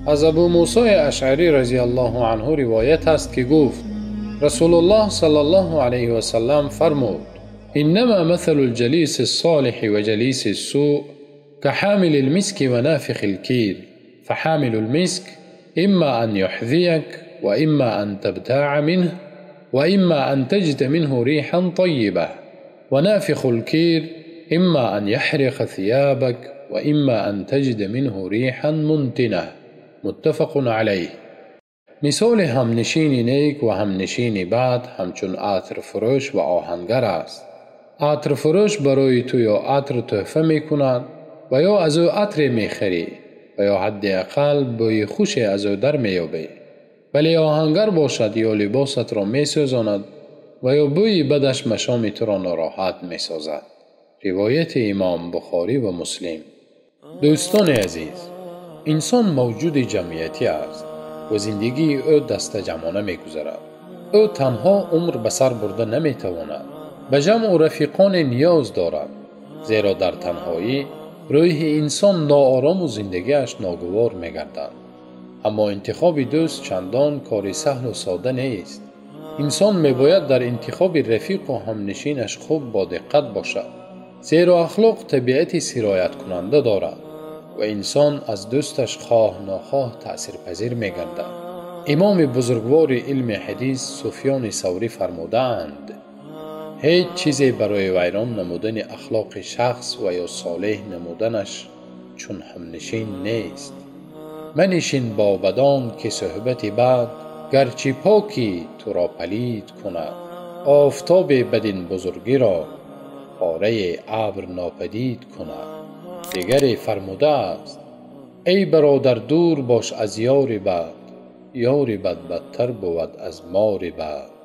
از ابو موسی اشعری رضی الله عنه روایت است که گفت رسول الله صلی الله علیه و سلم فرمود انما مثل الجلیس الصالح و جلیس السوء كحامل المسك ونافخ الكير فحامل المسك إما أن يحذيك وإما أن تبتاع منه وإما أن تجد منه ريحا طيبة ونافخ الكير إما أن يحرق ثيابك وإما أن تجد منه ريحا منتنة متفق علیه. مثال همنشین نیک و همنشین بد همچون عطر فروش و آهنگر است. عطر فروش برای تو یا عطر تحفه می کند و یا از او عطر می خری و یا حداقل بوی خوش از او در می یابی. ولی آهنگر باشد یا لباست را می سوزاند و یا بوی بدش مشام تو را ناراحت می سازد. روایت امام بخاری و مسلم. دوستان عزیز، انسان موجود جمعیتی است و زندگی او دست جمعانه می گذرد. او تنها عمر به سر برده نمی تواند. به جمع و رفیقان نیاز دارد. زیرا در تنهایی روح انسان ناآرام و زندگیش ناگوار می گردد. اما انتخاب دوست چندان کار سهل و ساده نیست. انسان می باید در انتخاب رفیق و همنشینش خوب با دقت باشد. زیرا اخلاق طبیعتی سرایت کننده دارد و انسان از دوستش خواه ناخواه تأثیر پذیر می گردد. امام بزرگوار علم حدیث سفیان ثوری فرمودند هیچ چیزی برای ویران نمودن اخلاق شخص و یا صالح نمودنش چون همنشین نیست. منشین با بدان که صحبت بد گرچه پاکی تو را پلید کند. آفتاب بدین بزرگی را پاره ابر ناپدید کند. دیگری فرموده است ای برادر دور باش از یار بد، یار بد بدتر بود از مار بد.